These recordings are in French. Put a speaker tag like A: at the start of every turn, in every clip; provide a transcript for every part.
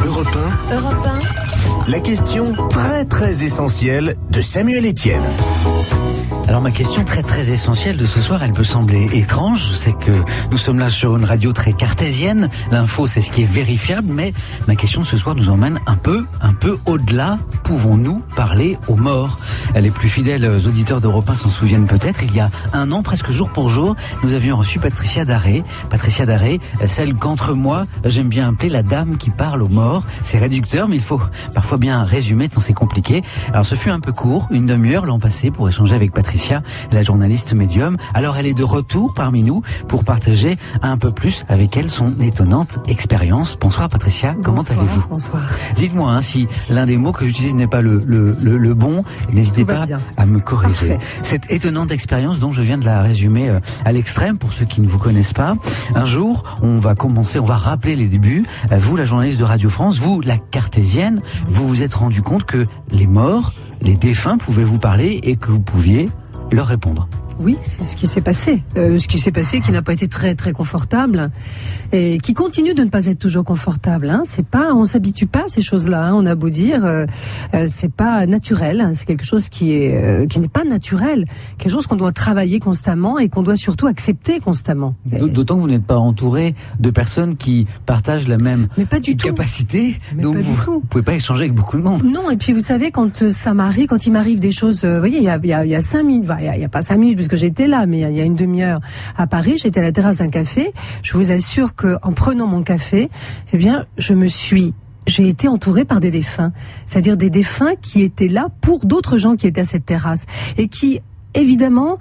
A: Europe 1. La question très très essentielle de Samuel Etienne.
B: Alors ma question très essentielle de ce soir, elle peut sembler étrange. Je sais que nous sommes là sur une radio très cartésienne. L'info, c'est ce qui est vérifiable, mais ma question de ce soir nous emmène un peu au-delà. Pouvons-nous parler aux morts? Les plus fidèles auditeurs d'Europe 1 s'en souviennent peut-être. Il y a un an, presque jour pour jour, nous avions reçu Patricia Daré. Patricia Daré, celle qu'entre moi, j'aime bien appeler la dame qui parle aux morts. C'est réducteur, mais il faut parfois bien résumer tant c'est compliqué. Alors ce fut un peu court, une demi-heure l'an passé pour échanger avec Patricia, la journaliste médium. Alors elle est de retour parmi nous pour partager un peu plus avec elle son étonnante expérience. Bonsoir Patricia, comment allez-vous?
C: Bonsoir.
B: Dites-moi si l'un des mots que j'utilise n'est pas le bon, n'hésitez pas à me corriger. Parfait. Cette étonnante expérience dont je viens de la résumer à l'extrême pour ceux qui ne vous connaissent pas. Un jour, on va rappeler les débuts. Vous, la journaliste de Radio France, vous, la cartésienne, vous vous êtes rendu compte que les morts, les défunts pouvaient vous parler et que vous pouviez leur répondre.
C: Oui, c'est ce qui s'est passé. Qui n'a pas été très très confortable et qui continue de ne pas être toujours confortable. C'est pas, on s'habitue pas à ces choses-là. On a beau dire, c'est pas naturel. C'est quelque chose qui n'est pas naturel. Quelque chose qu'on doit travailler constamment et qu'on doit surtout accepter constamment.
B: D'autant que vous n'êtes pas entouré de personnes qui partagent la même capacité. Donc vous pouvez pas échanger avec beaucoup de monde.
C: Non. Et puis vous savez, quand il m'arrive des choses, vous voyez, il y a 5 minutes, il y a pas 5 minutes parce que j'étais là, mais il y a une demi-heure à Paris, j'étais à la terrasse d'un café. Je vous assure que en prenant mon café, j'ai été entourée par des défunts. C'est-à-dire des défunts qui étaient là pour d'autres gens qui étaient à cette terrasse. Et qui, évidemment,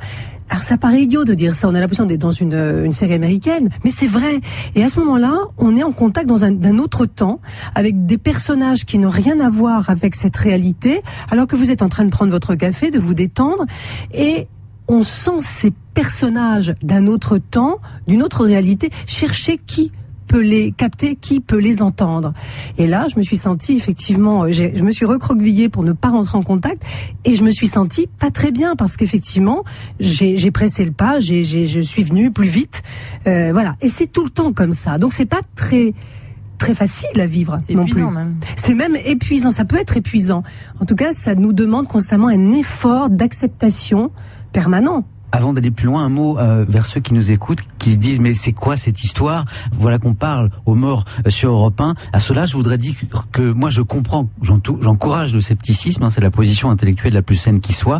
C: alors ça paraît idiot de dire ça, on a l'impression d'être dans une série américaine, mais c'est vrai. Et à ce moment-là, on est en contact d'un autre temps, avec des personnages qui n'ont rien à voir avec cette réalité, alors que vous êtes en train de prendre votre café, de vous détendre, et on sent ces personnages d'un autre temps, d'une autre réalité, chercher qui peut les capter, qui peut les entendre. Et là, je me suis sentie effectivement, je me suis recroquevillée pour ne pas rentrer en contact, et je me suis sentie pas très bien parce qu'effectivement, j'ai pressé le pas, je suis venue plus vite, voilà. Et c'est tout le temps comme ça. Donc c'est pas très facile à vivre non plus. C'est même épuisant. Ça peut être épuisant. En tout cas, ça nous demande constamment un effort d'acceptation permanent.
B: Avant d'aller plus loin, un mot vers ceux qui nous écoutent, qui se disent mais c'est quoi cette histoire? Voilà qu'on parle aux morts sur Europe 1. À cela, je voudrais dire que moi je comprends, j'encourage le scepticisme, c'est la position intellectuelle la plus saine qui soit.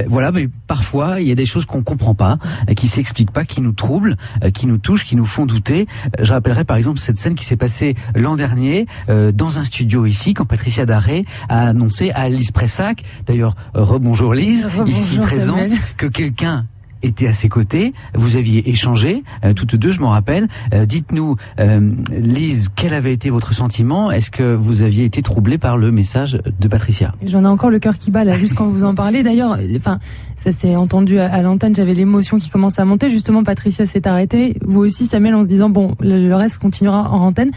B: Voilà, mais parfois il y a des choses qu'on comprend pas, qui s'expliquent pas, qui nous troublent, qui nous touchent, qui nous font douter. Je rappellerai par exemple cette scène qui s'est passée l'an dernier dans un studio ici, quand Patricia Daré a annoncé à Lise Pressac, d'ailleurs rebonjour Lise, ici présente, Samuel, que quelqu'un était à ses côtés, vous aviez échangé, toutes deux, je m'en rappelle. Dites-nous, Lise, quel avait été votre sentiment? Est-ce que vous aviez été troublée par le message de Patricia?
D: J'en ai encore le cœur qui bat là, juste quand vous en parlez. D'ailleurs, ça s'est entendu à l'antenne, j'avais l'émotion qui commence à monter. Justement, Patricia s'est arrêtée. Vous aussi, Samuel, en se disant, bon, le reste continuera en antenne.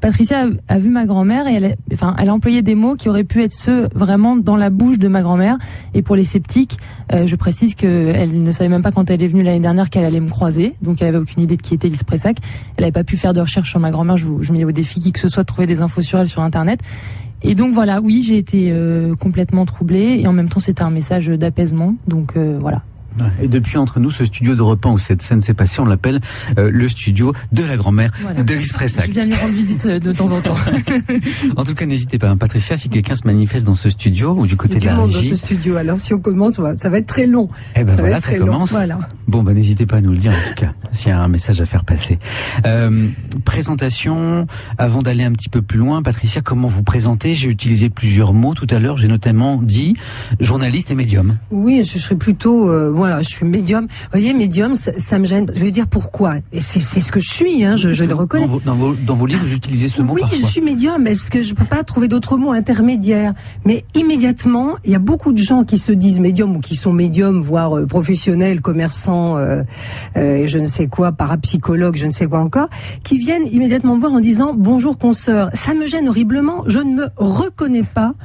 D: Patricia a vu ma grand-mère et elle a employé des mots qui auraient pu être ceux vraiment dans la bouche de ma grand-mère. Et pour les sceptiques, je précise qu'elle ne savait même pas quand elle est venue l'année dernière qu'elle allait me croiser. Donc elle avait aucune idée de qui était Lise Pressac. Elle n'avait pas pu faire de recherche sur ma grand-mère. Je mets au défi qui que ce soit de trouver des infos sur elle sur Internet. Et donc voilà, oui, j'ai été complètement troublée. Et en même temps, c'était un message d'apaisement. Donc voilà.
B: Et depuis entre nous, ce studio d'Europe 1 où cette scène s'est passée, on l'appelle le studio de la grand-mère de Lise Pressac.
D: Je viens lui rendre visite de temps en temps.
B: En tout cas, n'hésitez pas, Patricia, si quelqu'un se manifeste dans ce studio ou du côté de la régie.
C: Dans ce studio, alors si on commence, ça va être très long.
B: Eh ben voilà, ça commence. Voilà. Bon, n'hésitez pas à nous le dire en tout cas, s'il y a un message à faire passer. Présentation, avant d'aller un petit peu plus loin, Patricia, comment vous présentez? J'ai utilisé plusieurs mots tout à l'heure, j'ai notamment dit journaliste et médium.
C: Oui, je serais plutôt... voilà, je suis médium. Vous voyez, médium, ça me gêne. Je veux dire pourquoi. Et c'est ce que je suis, je le reconnais.
B: Dans vos livres, vous utilisez ce mot
C: parfois. Oui, je suis médium, parce que je peux pas trouver d'autres mots intermédiaires. Mais immédiatement, il y a beaucoup de gens qui se disent médium ou qui sont médiums, voire professionnels, commerçants, je ne sais quoi, parapsychologues, je ne sais quoi encore, qui viennent immédiatement me voir en disant bonjour consoeur. Ça me gêne horriblement. Je ne me reconnais pas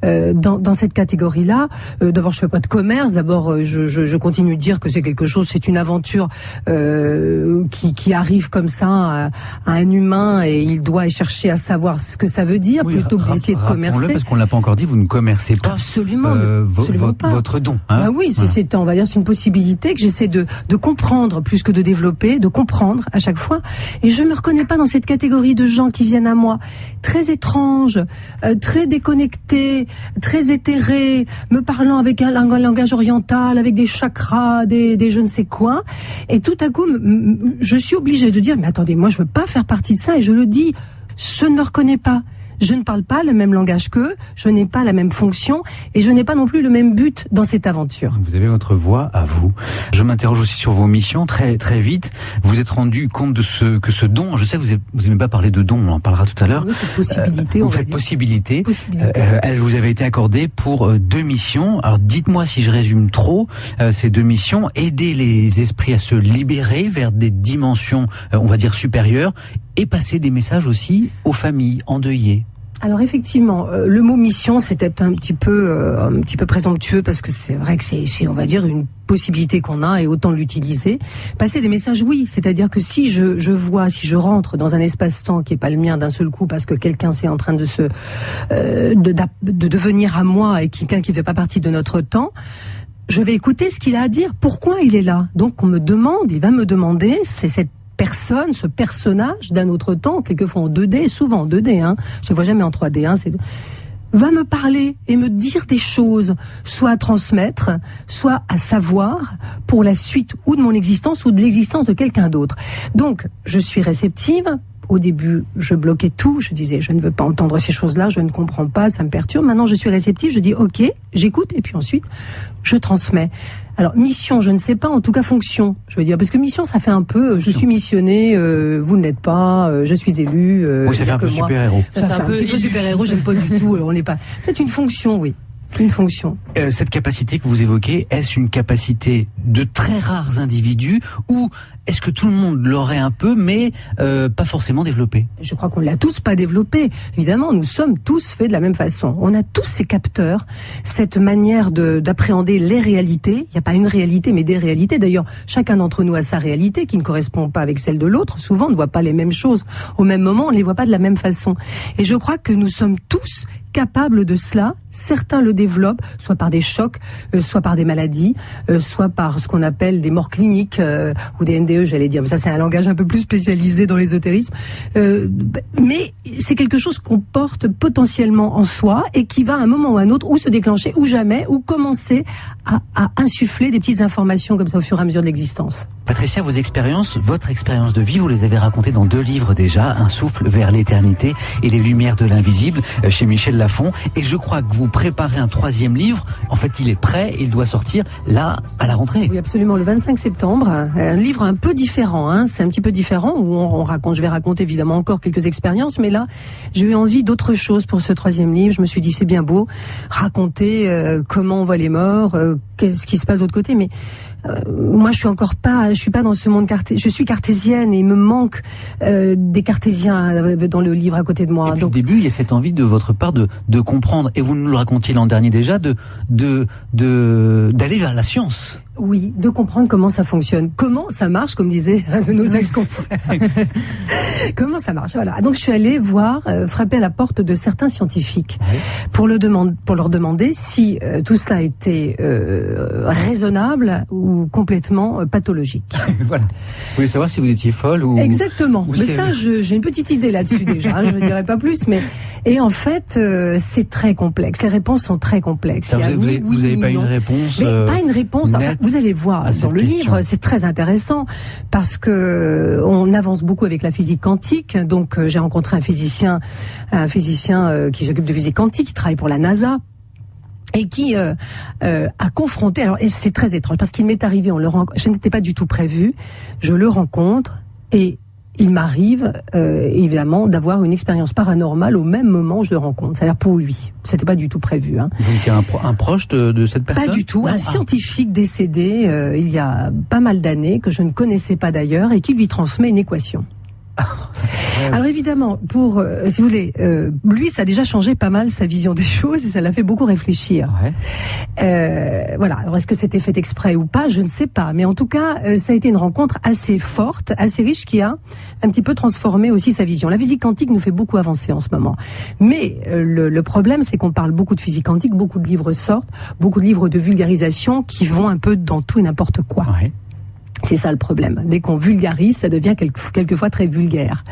C: dans cette catégorie-là. D'abord, je fais pas de commerce. D'abord, je continue de dire que c'est quelque chose, c'est une aventure qui arrive comme ça à un humain et il doit chercher à savoir ce que ça veut dire plutôt que d'essayer de commercer.
B: Parce qu'on l'a pas encore dit, vous ne commercez pas
C: absolument pas.
B: Votre don. Hein,
C: bah oui, c'est on va dire c'est une possibilité que j'essaie de comprendre plus que de développer, de comprendre à chaque fois. Et je me reconnais pas dans cette catégorie de gens qui viennent à moi très étranges, très déconnectés, très éthérés, me parlant avec un langage oriental, avec des chakras, des je ne sais quoi. Et tout à coup, je suis obligée de dire, mais attendez, moi je veux pas faire partie de ça, et je le dis, je ne me reconnais pas. Je ne parle pas le même langage qu'eux, je n'ai pas la même fonction et je n'ai pas non plus le même but dans cette aventure.
B: Vous avez votre voix à vous. Je m'interroge aussi sur vos missions très très vite. Vous êtes rendu compte de ce don. Je sais que vous aimez pas parler de don, on en parlera tout à l'heure.
C: Oui, cette possibilité.
B: Vous faites possibilité. Elle vous avait été accordée pour 2 missions. Alors dites-moi si je résume trop ces 2 missions. Aider les esprits à se libérer vers des dimensions, on va dire supérieures, et passer des messages aussi aux familles endeuillées.
C: Alors effectivement, le mot mission, c'était un petit peu présomptueux parce que c'est vrai que c'est on va dire une possibilité qu'on a et autant l'utiliser. Passer des messages, oui, c'est-à-dire que si je rentre dans un espace-temps qui est pas le mien d'un seul coup parce que quelqu'un c'est en train de de devenir à moi et quelqu'un qui fait pas partie de notre temps, je vais écouter ce qu'il a à dire, pourquoi il est là. Donc il va me demander, c'est cette personne, ce personnage d'un autre temps, quelquefois en 2D, souvent en 2D, je ne vois jamais en 3D, va me parler et me dire des choses, soit à transmettre, soit à savoir pour la suite ou de mon existence ou de l'existence de quelqu'un d'autre. Donc, je suis réceptive. Au début, je bloquais tout, je disais, je ne veux pas entendre ces choses-là, je ne comprends pas, ça me perturbe. Maintenant, je suis réceptive, je dis, ok, j'écoute, et puis ensuite, je transmets. Alors, mission, je ne sais pas, en tout cas, fonction, je veux dire, parce que mission, ça fait un peu, je suis missionné, vous ne l'êtes pas, je suis élu.
B: Oui, ça fait un peu super-héros.
C: Ça fait un petit peu super-héros, j'aime pas du tout, on n'est pas. C'est une fonction, oui. Une fonction.
B: Cette capacité que vous évoquez, est-ce une capacité de très rares individus ou est-ce que tout le monde l'aurait un peu mais pas forcément développé?
C: Je crois qu'on l'a tous pas développé. Évidemment, nous sommes tous faits de la même façon. On a tous ces capteurs, cette manière d'appréhender les réalités. Il n'y a pas une réalité mais des réalités. D'ailleurs, chacun d'entre nous a sa réalité qui ne correspond pas avec celle de l'autre. Souvent, on ne voit pas les mêmes choses au même moment, on ne les voit pas de la même façon. Et je crois que nous sommes tous capables de cela. Certains le développent, soit par des chocs, soit par des maladies, soit par ce qu'on appelle des morts cliniques ou des NDE, j'allais dire. Mais ça, c'est un langage un peu plus spécialisé dans l'ésotérisme. Mais c'est quelque chose qu'on porte potentiellement en soi et qui va à un moment ou à un autre ou se déclencher ou jamais, ou commencer à insuffler des petites informations comme ça au fur et à mesure de l'existence.
B: Patricia, votre expérience de vie, vous les avez racontées dans 2 livres déjà, Un souffle vers l'éternité et Les lumières de l'invisible, chez Michel Lafon. Et je crois que vous préparez un 3e livre. En fait, il est prêt, il doit sortir là, à la rentrée.
C: Oui, absolument, le 25 septembre. Un livre un peu différent, c'est un petit peu différent, où je vais raconter évidemment encore quelques expériences, mais là, j'ai eu envie d'autre chose pour ce 3e livre. Je me suis dit, c'est bien beau, raconter comment on voit les morts, qu'est-ce qui se passe de l'autre côté, mais moi, je suis pas dans ce monde je suis cartésienne et il me manque des cartésiens dans le livre à côté de moi.
B: Et puis, au début, il y a cette envie de votre part de comprendre, et vous nous le racontiez l'an dernier déjà, d'aller vers la science.
C: Oui, de comprendre comment ça fonctionne, comment ça marche, comme disait un de nos ex-confrères. Comment ça marche, voilà. Donc je suis allée frapper à la porte de certains scientifiques pour leur demander si tout cela était raisonnable ou complètement pathologique.
B: Voilà. Vous voulez savoir si vous étiez folle ou...
C: Exactement. Mais ça, j'ai une petite idée là-dessus déjà, je ne dirais pas plus, mais... Et en fait, c'est très complexe. Les réponses sont très complexes.
B: Vous n'avez pas une réponse
C: mais pas une réponse. En fait, vous allez voir dans le livre, c'est très intéressant parce que on avance beaucoup avec la physique quantique. Donc, j'ai rencontré un physicien qui s'occupe de physique quantique, qui travaille pour la NASA. Et qui a confronté. Alors, et c'est très étrange parce qu'il m'est arrivé, je n'étais pas du tout prévu. Je le rencontre et il m'arrive évidemment d'avoir une expérience paranormale au même moment où je le rencontre. C'est-à-dire pour lui, c'était pas du tout prévu.
B: Donc un proche de cette personne?
C: Pas du tout, un scientifique décédé il y a pas mal d'années que je ne connaissais pas d'ailleurs et qui lui transmet une équation. Alors évidemment, pour, si vous voulez, lui, ça a déjà changé pas mal sa vision des choses et ça l'a fait beaucoup réfléchir.
B: Ouais.
C: Voilà. Alors est-ce que c'était fait exprès ou pas, je ne sais pas. Mais en tout cas, ça a été une rencontre assez forte, assez riche, qui a un petit peu transformé aussi sa vision. La physique quantique nous fait beaucoup avancer en ce moment. Mais le problème, c'est qu'on parle beaucoup de physique quantique, beaucoup de livres sortent, beaucoup de livres de vulgarisation qui vont un peu dans tout et n'importe quoi.
B: Ouais.
C: C'est ça le problème. Dès qu'on vulgarise, ça devient quelquefois très vulgaire,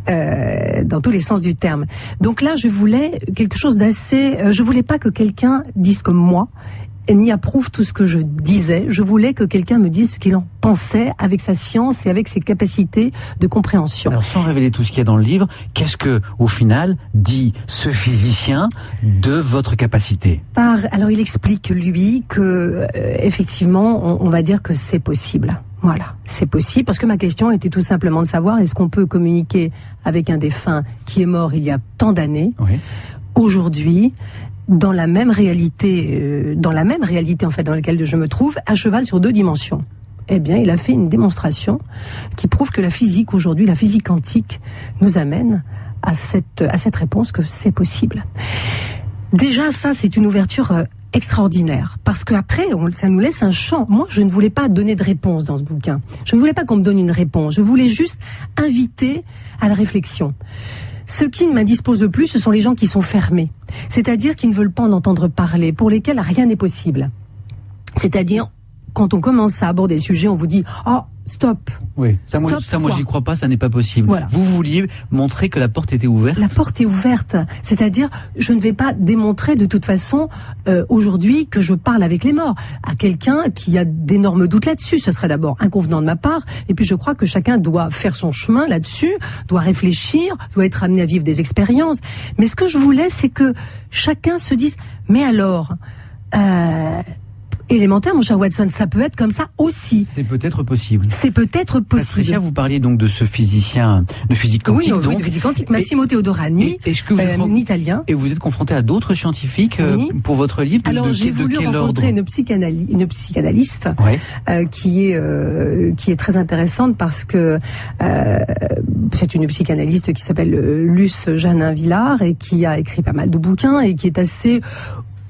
C: dans tous les sens du terme. Donc là, je voulais quelque chose d'assez. Je voulais pas que quelqu'un dise comme moi, ni approuve tout ce que je disais. Je voulais que quelqu'un me dise ce qu'il en pensait avec sa science et avec ses capacités de compréhension.
B: Alors, sans révéler tout ce qu'il y a dans le livre, qu'est-ce que, au final, dit ce physicien de votre capacité?
C: Alors, il explique, lui, que, effectivement, on va dire que c'est possible. Voilà, c'est possible, parce que ma question était tout simplement de savoir, est-ce qu'on peut communiquer avec un défunt qui est mort il y a tant d'années,
B: Oui.
C: aujourd'hui, dans la même réalité en fait dans laquelle je me trouve, à cheval sur 2 dimensions. Eh bien, il a fait une démonstration qui prouve que la physique aujourd'hui, la physique quantique, nous amène à cette réponse que c'est possible. Déjà, ça, c'est une ouverture extraordinaire, parce qu'après, ça nous laisse un champ. Moi, je ne voulais pas donner de réponse dans ce bouquin. Je ne voulais pas qu'on me donne une réponse. Je voulais juste inviter à la réflexion. Ce qui ne m'indispose le plus, ce sont les gens qui sont fermés. C'est-à-dire qui ne veulent pas en entendre parler, pour lesquels rien n'est possible. C'est-à-dire, quand on commence à aborder le sujet, on vous dit « Oh, stop !»
B: Oui, ça moi j'y crois pas, ça n'est pas possible. Voilà. Vous vouliez montrer que la porte était ouverte?
C: La porte est ouverte, c'est-à-dire je ne vais pas démontrer de toute façon aujourd'hui que je parle avec les morts à quelqu'un qui a d'énormes doutes là-dessus. Ce serait d'abord inconvenant de ma part, et puis je crois que chacun doit faire son chemin là-dessus, doit réfléchir, doit être amené à vivre des expériences. Mais ce que je voulais, c'est que chacun se dise « Mais alors élémentaire, mon cher Watson, ça peut être comme ça aussi. »
B: C'est peut-être possible.
C: C'est peut-être possible.
B: Patricia, vous parliez donc de ce physicien de physique quantique.
C: Oui,
B: donc.
C: de physique quantique, Massimo Teodorani, un Italien.
B: Et vous êtes confronté à d'autres scientifiques pour votre livre?
C: Alors, j'ai voulu rencontrer une psychanalyste qui est très intéressante parce que c'est une psychanalyste qui s'appelle Luce Janin-Villard et qui a écrit pas mal de bouquins et qui est assez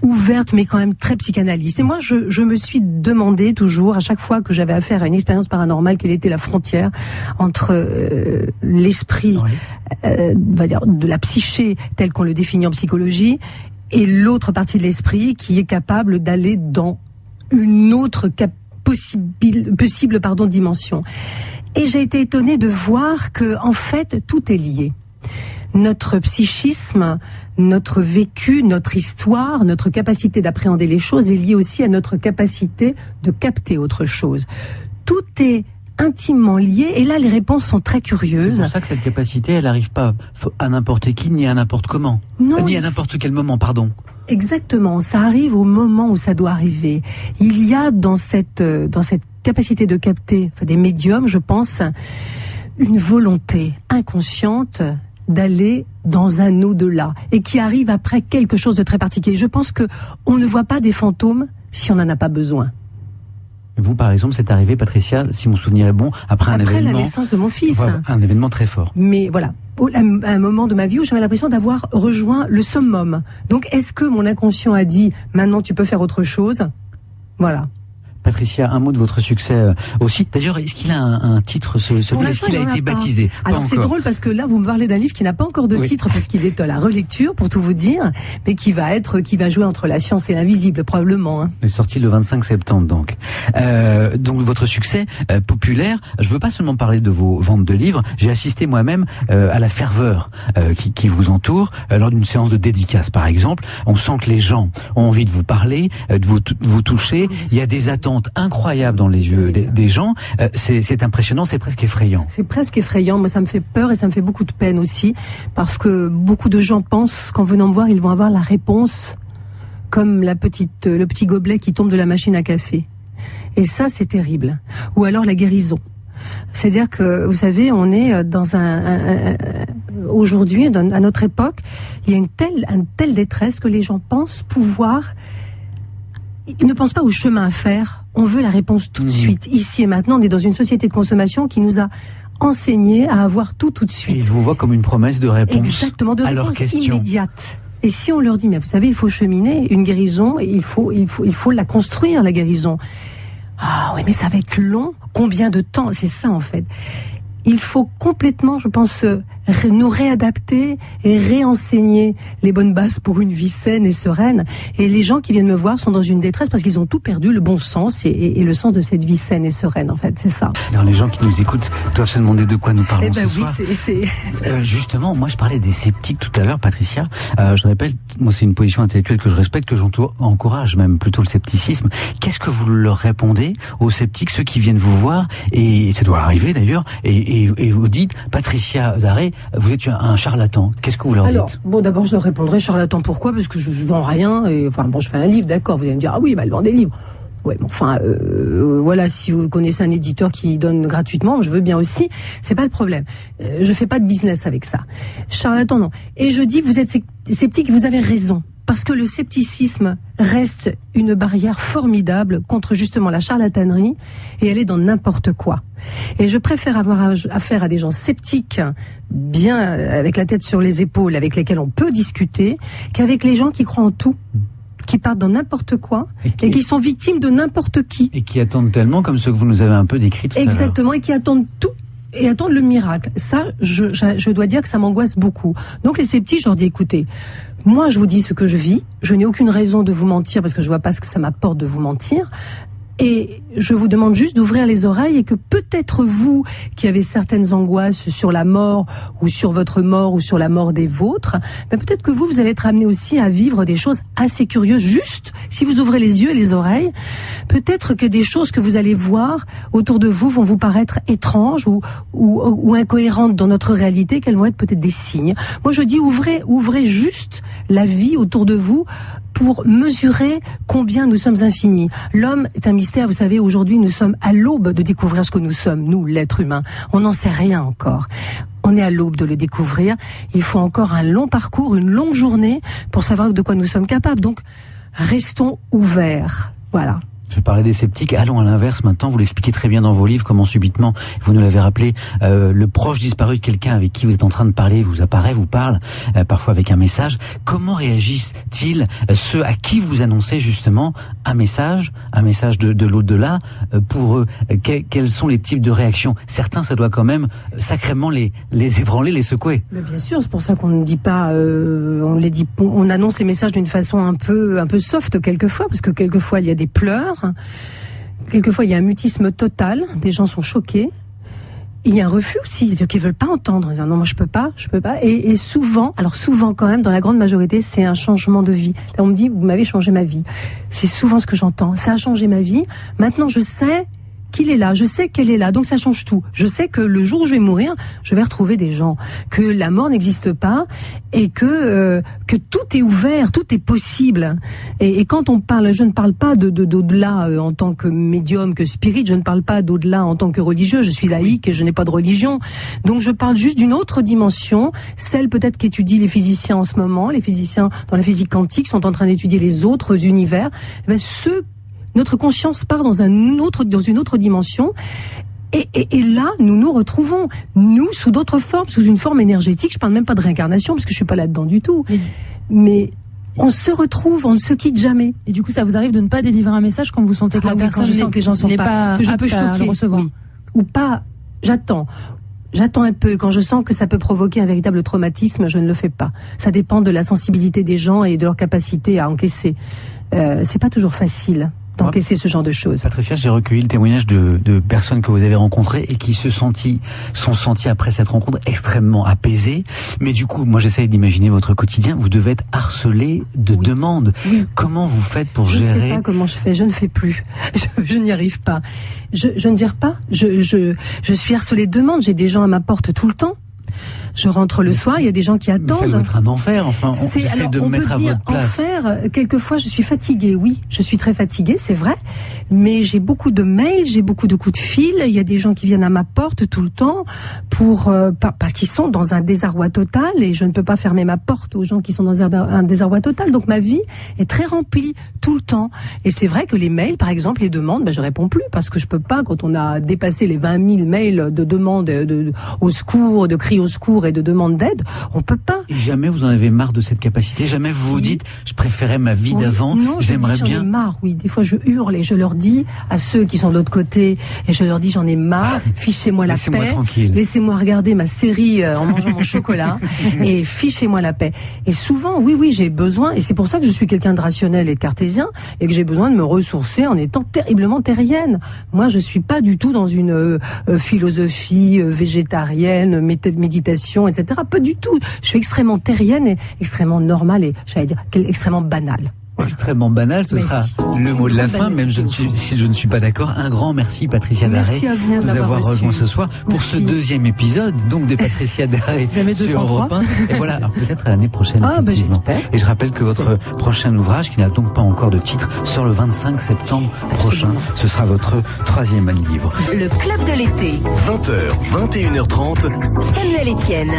C: ouverte mais quand même très psychanalyste. Et moi je me suis demandé toujours, à chaque fois que j'avais affaire à une expérience paranormale, quelle était la frontière entre l'esprit, on va dire, de la psyché tel qu'on le définit en psychologie, et l'autre partie de l'esprit qui est capable d'aller dans une autre possible dimension. Et j'ai été étonnée de voir que en fait tout est lié. Notre psychisme, notre vécu, notre histoire, notre capacité d'appréhender les choses est liée aussi à notre capacité de capter autre chose. Tout est intimement lié, et là les réponses sont très curieuses.
B: C'est pour ça que cette capacité, elle n'arrive pas à n'importe qui, ni à n'importe comment.
C: Non,
B: ni à n'importe quel moment, pardon.
C: Exactement, ça arrive au moment où ça doit arriver. Il y a dans cette capacité de capter, des médiums, je pense, une volonté inconsciente d'aller dans un au-delà, et qui arrive après quelque chose de très particulier. Je pense que on ne voit pas des fantômes si on n'en a pas besoin.
B: Vous, par exemple, c'est arrivé, Patricia, si mon souvenir est bon, après
C: la naissance de mon fils.
B: Voilà, un événement très fort.
C: Mais voilà, à un moment de ma vie où j'avais l'impression d'avoir rejoint le summum. Donc, est-ce que mon inconscient a dit, maintenant tu peux faire autre chose? Voilà.
B: Patricia, un mot de votre succès aussi. D'ailleurs, est-ce qu'il a un titre, ce livre? Est-ce qu'il a été baptisé?
C: Alors c'est drôle parce que là, vous me parlez d'un livre qui n'a pas encore de titre, parce qu'il est à la relecture, pour tout vous dire, mais qui va jouer entre la science et l'invisible, probablement. Hein.
B: Il est sorti le 25 septembre, donc. Donc votre succès populaire, je veux pas seulement parler de vos ventes de livres, j'ai assisté moi-même à la ferveur qui vous entoure, lors d'une séance de dédicace, par exemple. On sent que les gens ont envie de vous parler, de vous toucher. Il y a des attentes incroyables dans les yeux des gens. C'est impressionnant, c'est presque effrayant.
C: C'est presque effrayant. Moi, ça me fait peur et ça me fait beaucoup de peine aussi, parce que beaucoup de gens pensent qu'en venant me voir, ils vont avoir la réponse, comme le petit gobelet qui tombe de la machine à café. Et ça, c'est terrible. Ou alors la guérison. C'est-à-dire que, vous savez, on est dans aujourd'hui, à notre époque, il y a une telle détresse que les gens pensent pouvoir. Ils ne pensent pas au chemin à faire. On veut la réponse tout de suite. Ici et maintenant, on est dans une société de consommation qui nous a enseignés à avoir tout de
B: Et
C: suite.
B: ils vous voient comme une promesse de réponse
C: Exactement, de
B: à leurs
C: réponse
B: questions.
C: immédiate. Et si on leur dit, mais vous savez, il faut cheminer une guérison, il faut la construire, la guérison. Ah oui, mais ça va être long. Combien de temps? C'est ça, en fait. Il faut complètement, je pense, nous réadapter et réenseigner les bonnes bases pour une vie saine et sereine. Et les gens qui viennent me voir sont dans une détresse parce qu'ils ont tout perdu, le bon sens et le sens de cette vie saine et sereine, en fait. C'est ça.
B: Alors, les gens qui nous écoutent doivent se demander de quoi nous parlons
C: Eh ben
B: ce
C: oui,
B: soir. Justement, moi je parlais des sceptiques tout à l'heure, Patricia. Je répète, moi c'est une position intellectuelle que je respecte, que j'encourage même plutôt le scepticisme. Qu'est-ce que vous leur répondez aux sceptiques, ceux qui viennent vous voir, et ça doit arriver d'ailleurs, et vous dites, Patricia Zaré, vous êtes un charlatan. Qu'est-ce que vous leur dites?
C: Bon, d'abord je leur répondrai charlatan. Pourquoi? Parce que je vends rien. Et enfin bon, je fais un livre, d'accord. Vous allez me dire, ah oui, bah elle vend des livres. Ouais, mais enfin, voilà, si vous connaissez un éditeur qui donne gratuitement, je veux bien aussi. C'est pas le problème. Je fais pas de business avec ça. Charlatan, non. Et je dis, vous êtes sceptique, vous avez raison. Parce que le scepticisme reste une barrière formidable contre justement la charlatanerie, et elle est dans n'importe quoi. Et je préfère avoir affaire à des gens sceptiques, bien avec la tête sur les épaules, avec lesquels on peut discuter, qu'avec les gens qui croient en tout, qui partent dans n'importe quoi, et qui sont victimes de n'importe qui.
B: Et qui attendent tellement, comme ceux que vous nous avez un peu décrits tout à l'heure.
C: Exactement, et qui attendent tout. Et attendre le miracle. Ça, je dois dire que ça m'angoisse beaucoup. Donc les sceptiques, je leur dis, écoutez, moi je vous dis ce que je vis, je n'ai aucune raison de vous mentir parce que je vois pas ce que ça m'apporte de vous mentir. Et je vous demande juste d'ouvrir les oreilles et que peut-être vous, qui avez certaines angoisses sur la mort ou sur votre mort ou sur la mort des vôtres, ben peut-être que vous allez être amené aussi à vivre des choses assez curieuses. Juste, si vous ouvrez les yeux et les oreilles, peut-être que des choses que vous allez voir autour de vous vont vous paraître étranges ou incohérentes dans notre réalité, qu'elles vont être peut-être des signes. Moi je dis ouvrez juste la vie autour de vous pour mesurer combien nous sommes infinis. L'homme est un mystère, vous savez, aujourd'hui nous sommes à l'aube de découvrir ce que nous sommes, nous, l'être humain. On n'en sait rien encore. On est à l'aube de le découvrir. Il faut encore un long parcours, une longue journée pour savoir de quoi nous sommes capables. Donc, restons ouverts. Voilà.
B: Je parlais des sceptiques, allons à l'inverse maintenant, vous l'expliquez très bien dans vos livres, comment subitement, vous nous l'avez rappelé, le proche disparu de quelqu'un avec qui vous êtes en train de parler vous apparaît, vous parle, parfois avec un message. Comment réagissent-ils ceux à qui vous annoncez justement un message de l'au-delà pour eux? Quels sont les types de réactions? Certains, ça doit quand même sacrément les ébranler, les secouer.
C: Mais bien sûr, c'est pour ça qu'on ne dit pas, on annonce les messages d'une façon un peu soft quelquefois, parce que quelquefois il y a des pleurs. Quelquefois, il y a un mutisme total. Des gens sont choqués. Il y a un refus aussi. Il y a des gens qui veulent pas entendre. Ils disent non, moi je peux pas. Et souvent quand même, dans la grande majorité, c'est un changement de vie. Là, on me dit, vous m'avez changé ma vie. C'est souvent ce que j'entends. Ça a changé ma vie. Maintenant, je sais qu'il est là, je sais qu'elle est là, donc ça change tout. Je sais que le jour où je vais mourir, je vais retrouver des gens, que la mort n'existe pas et que tout est ouvert, tout est possible. Et quand on parle, je ne parle pas d'au-delà en tant que médium, que spirit, je ne parle pas d'au-delà en tant que religieux, je suis laïque et je n'ai pas de religion. Donc je parle juste d'une autre dimension, celle peut-être qu'étudient les physiciens en ce moment. Les physiciens dans la physique quantique sont en train d'étudier les autres univers. Notre conscience part dans une autre dimension. Et là, nous nous retrouvons, nous, sous d'autres formes, sous une forme énergétique. Je parle même pas de réincarnation, parce que je suis pas là-dedans du tout. Mais on se retrouve, on ne se quitte jamais.
D: Et du coup, ça vous arrive de ne pas délivrer un message quand vous sentez que la personne
C: quand je sens que les gens sont pas, que je peux choquer,
D: le recevoir.
C: oui. Ou pas, j'attends un peu. Quand je sens que ça peut provoquer un véritable traumatisme, je ne le fais pas. Ça dépend de la sensibilité des gens et de leur capacité à encaisser. C'est pas toujours facile d'encaisser ce genre de choses.
B: Patricia, j'ai recueilli le témoignage de personnes que vous avez rencontrées et qui sont senties après cette rencontre extrêmement apaisées. Mais du coup, moi j'essaye d'imaginer votre quotidien. Vous devez être harcelé de demandes. Oui. Comment vous faites pour gérer?
C: Je ne sais pas comment je fais. Je ne fais plus. Je n'y arrive pas. Je ne gère pas. Je suis harcelée de demandes. J'ai des gens à ma porte tout le temps. Je rentre le soir, il y a des gens qui
B: Ça doit
C: attendent.
B: être un enfer. Enfin, j'essaie de me mettre à votre place.
C: Quelquefois, je suis fatiguée. Oui, je suis très fatiguée, c'est vrai. Mais j'ai beaucoup de mails, j'ai beaucoup de coups de fil. Il y a des gens qui viennent à ma porte tout le temps parce qu'ils sont dans un désarroi total et je ne peux pas fermer ma porte aux gens qui sont dans un désarroi total. Donc ma vie est très remplie tout le temps. Et c'est vrai que les mails, par exemple, les demandes, je réponds plus parce que je peux pas, quand on a dépassé les 20 000 mails de demandes au secours, de cris au secours et de demandes d'aide, on peut pas.
B: Et jamais vous en avez marre de cette capacité? Jamais vous vous dites, je préférais ma vie d'avant,
C: non,
B: j'aimerais bien.
C: J'en ai marre, oui. Des fois, je hurle et je leur dis à ceux qui sont de l'autre côté, et je leur dis, j'en ai marre, fichez-moi la paix.
B: Laissez-moi tranquille.
C: Laissez-moi regarder ma série en mangeant mon chocolat, et fichez-moi la paix. Et souvent, oui, j'ai besoin, et c'est pour ça que je suis quelqu'un de rationnel et de cartésien, et que j'ai besoin de me ressourcer en étant terriblement terrienne. Moi, je suis pas du tout dans une philosophie végétarienne, méditation, etc. Pas du tout. Je suis extrêmement terrienne et extrêmement normale et, j'allais dire, extrêmement banale.
B: Extrêmement banal, ce sera le mot de la fin, même si je ne suis pas d'accord. Un grand merci, Patricia Darré,
C: merci à vous
B: de nous avoir rejoint ce soir pour ce deuxième épisode, donc de Patricia Darré sur Europe 1. Et voilà, alors peut-être à l'année prochaine, effectivement. Et je rappelle que votre prochain ouvrage, qui n'a donc pas encore de titre, sort le 25 septembre prochain. Ce sera votre 3e livre.
E: Le Club de l'été.
A: 20h, 21h30.
E: Samuel Etienne.